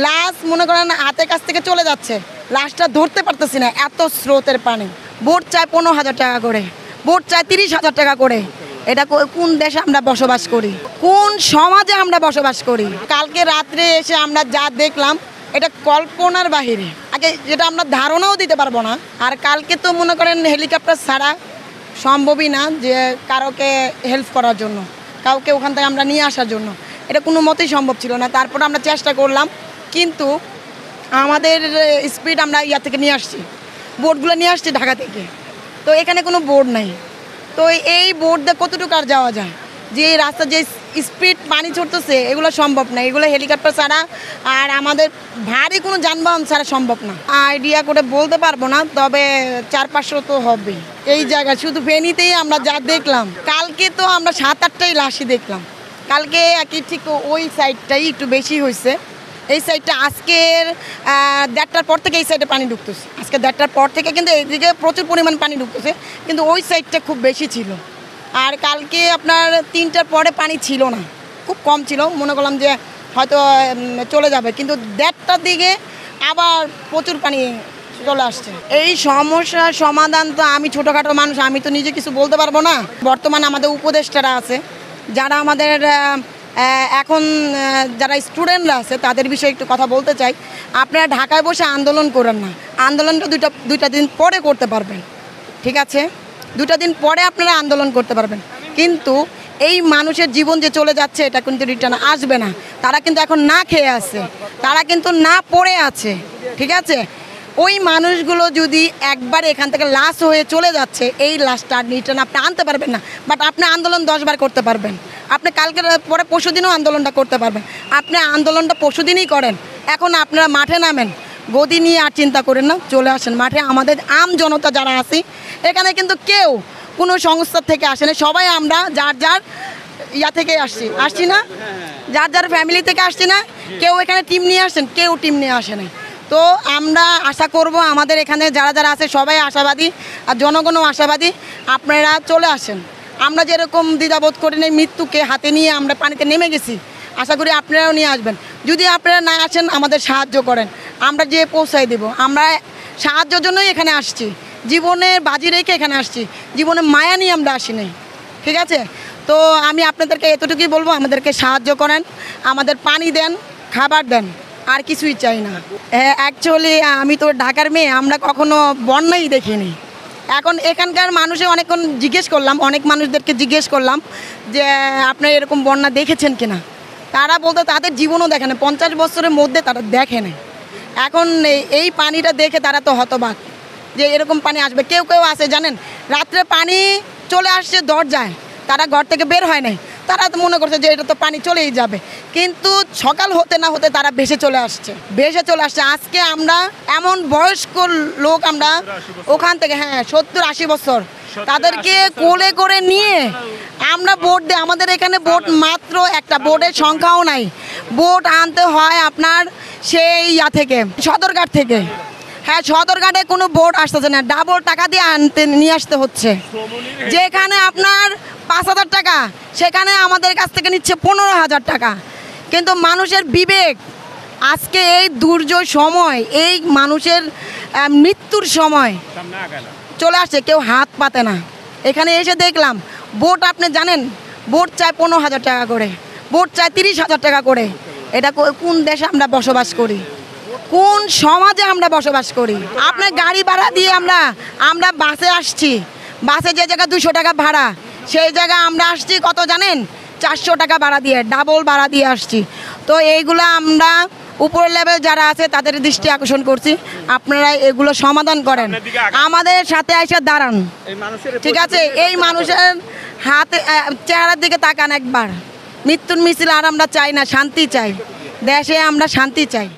লাশ মনে করেন হাতের কাছ থেকে চলে যাচ্ছে, লাশটা ধরতে পারতেছি না, এত স্রোতের পানি। বোট চায় 15,000 টাকা করে, বোট চায় 30,000 টাকা করে। এটা কোন দেশে আমরা বসবাস করি, কোন সমাজে আমরা বসবাস করি? কালকে রাত্রে এসে আমরা যা দেখলাম এটা কল্পনার বাহিরে, আগে যেটা আমরা ধারণাও দিতে পারবো না। আর কালকে তো মনে করেন হেলিকপ্টার ছাড়া সম্ভবই না যে কারোকে হেল্প করার জন্য, কাউকে ওখান থেকে আমরা নিয়ে আসার জন্য, এটা কোনো মতেই সম্ভব ছিল না। তারপর আমরা চেষ্টা করলাম, কিন্তু আমাদের স্পিড আমরা ইয়া থেকে নিয়ে আসছি, বোটগুলো নিয়ে আসছি ঢাকা থেকে, তো এখানে কোনো বোট নাই। তো এই বোট দিয়ে কতটুকু আর যাওয়া যায়? যে রাস্তা যে স্পিড পানি ছড়তেছে এগুলো সম্ভব না, এগুলো হেলিকপ্টার ছাড়া আর আমাদের ভারী কোনো যানবাহন ছাড়া সম্ভব না। আইডিয়া করে বলতে পারবো না, তবে 400-500 তো হবে এই জায়গায়। শুধু ফেনীতেই আমরা যা দেখলাম, কালকে তো আমরা 7-8টাই লাশই দেখলাম। কালকে একই ঠিক ওই সাইডটাই একটু বেশি হয়েছে, এই সাইডটা আজকের 1:30টার পর থেকে এই সাইডে পানি ঢুকতেছে। আজকে 1:30টার পর থেকে কিন্তু এইদিকে প্রচুর পরিমাণ পানি ঢুকতেছে, কিন্তু ওই সাইডটা খুব বেশি ছিল। আর কালকে আপনার 3টার পরে পানি ছিল না, খুব কম ছিল, মনে করলাম যে হয়তো চলে যাবে, কিন্তু 1:30টার দিকে আবার প্রচুর পানি চলে আসছে। এই সমস্যার সমাধান তো আমি ছোটোখাটো মানুষ, আমি তো নিজে কিছু বলতে পারবো না। বর্তমান আমাদের উপদেষ্টারা আছে, যারা আমাদের এখন যারা স্টুডেন্টরা আছে তাদের বিষয়ে একটু কথা বলতে চাই। আপনারা ঢাকায় বসে আন্দোলন করেন না, আন্দোলনটা দুইটা দিন পরে করতে পারবেন, ঠিক আছে? 2টা দিন পরে আপনারা আন্দোলন করতে পারবেন, কিন্তু এই মানুষের জীবন যে চলে যাচ্ছে এটা কিন্তু রিটার্ন আসবে না। তারা কিন্তু এখন না খেয়ে আছে, তারা কিন্তু না পড়ে আছে, ঠিক আছে? ওই মানুষগুলো যদি একবার এখান থেকে লাশ হয়ে চলে যাচ্ছে, এই লাশটা রিটার্ন আপনি আনতে পারবেন না, বাট আপনি আন্দোলন 10 বার করতে পারবেন। আপনি কালকের পরে পরশুদিনও আন্দোলনটা করতে পারবেন, আপনি আন্দোলনটা পরশুদিনই করেন। এখন আপনারা মাঠে নামেন, গদি নিয়ে আর চিন্তা করেন না, চলে আসেন মাঠে। আমাদের আম জনতা যারা আছি এখানে কিন্তু কেউ কোনো সংস্থা থেকে আসে না, সবাই আমরা যার যার ইয়া থেকে আসছি না, যার যার ফ্যামিলি থেকে আসছি না। কেউ এখানে টিম নিয়ে আসেন, কেউ টিম নিয়ে আসে না। তো আমরা আশা করব আমাদের এখানে যারা যারা আছে সবাই আশাবাদী, আর জনগণও আশাবাদী, আপনারা চলে আসেন। আমরা যেরকম দ্বিধাবোধ করি না, মৃত্যুকে হাতে নিয়ে আমরা পানিতে নেমে গেছি, আশা করি আপনারাও নিয়ে আসবেন। যদি আপনারা না আসেন আমাদের সাহায্য করেন, আমরা যেয়ে পৌঁছাই দেব। আমরা সাহায্যের জন্যই এখানে আসছি, জীবনে বাজি রেখে এখানে আসছি, জীবনে মায়া নিয়ে আমরা আসিনি, ঠিক আছে? তো আমি আপনাদেরকে এতটুকুই বলবো, আমাদেরকে সাহায্য করেন, আমাদের পানি দেন, খাবার দেন, আর কিছুই চাই না। অ্যাকচুয়ালি আমি তো ঢাকার মেয়ে, আমরা কখনো বন্যাই দেখিনি। এখন এখানকার মানুষে অনেকক্ষণ জিজ্ঞেস করলাম, অনেক মানুষদেরকে জিজ্ঞেস করলাম যে আপনারা এরকম বন্যা দেখেছেন কিনা, তারা বলতে তাদের জীবনও দেখে না, 50 বছরের মধ্যে তারা দেখে না। এখন এই পানিটা দেখে তারা তো হতবাক যে এরকম পানি আসবে। কেউ কেউ আছে জানেন, রাত্রে পানি চলে আসছে দরজায়, তারা ঘর থেকে বের হয় নাই, তারা তো মনে করছে যে এটা তো পানি চলেই যাবে, কিন্তু সকাল হতে না হতে তারা ভেসে চলে আসছে। আজকে আমরা এমন বয়স্ক লোক, আমরা ওখান থেকে 70-80 বছর, তাদেরকে কোলে করে নিয়ে আমরা বোট দিই। আমাদের এখানে বোট মাত্র একটা, বোটের সংখ্যাও নাই। বোট আনতে হয় আপনার সেই থেকে সদরঘাট থেকে। সদরঘাটে কোনো বোট আসতেছে না, ডাবল টাকা দিয়ে নিয়ে আসতে হচ্ছে। যেখানে আপনার 5,000 টাকা, সেখানে আমাদের কাছ থেকে নিচ্ছে 15,000 টাকা। কিন্তু মানুষের বিবেক আজকে এই দুর্যোগ সময়, এই মানুষের মৃত্যুর সময় চলে আসছে, কেউ হাত পাতে না। এখানে এসে দেখলাম বোট, আপনি জানেন বোট চায় 15,000 টাকা করে, বোট চায় 30,000 টাকা করে। এটা কোন দেশে আমরা বসবাস করি, কোন সমাজে আমরা বসবাস করি? আপনার গাড়ি ভাড়া দিয়ে আমরা বাসে আসছি, বাসে যে জায়গায় 200 টাকা ভাড়া, সেই জায়গায় আমরা আসছি কত জানেন? 400 টাকা ভাড়া দিয়ে, ডাবল ভাড়া দিয়ে আসছি। তো এইগুলো আমরা উপরের লেভেল যারা আছে তাদের দৃষ্টি আকর্ষণ করছি, আপনারা এগুলো সমাধান করেন, আমাদের সাথে এসে দাঁড়ান, ঠিক আছে? এই মানুষের হাতে চেহারার দিকে তাকান একবার। মৃত্যুর মিছিল আর আমরা চাই না, শান্তি চাই, দেশে আমরা শান্তি চাই।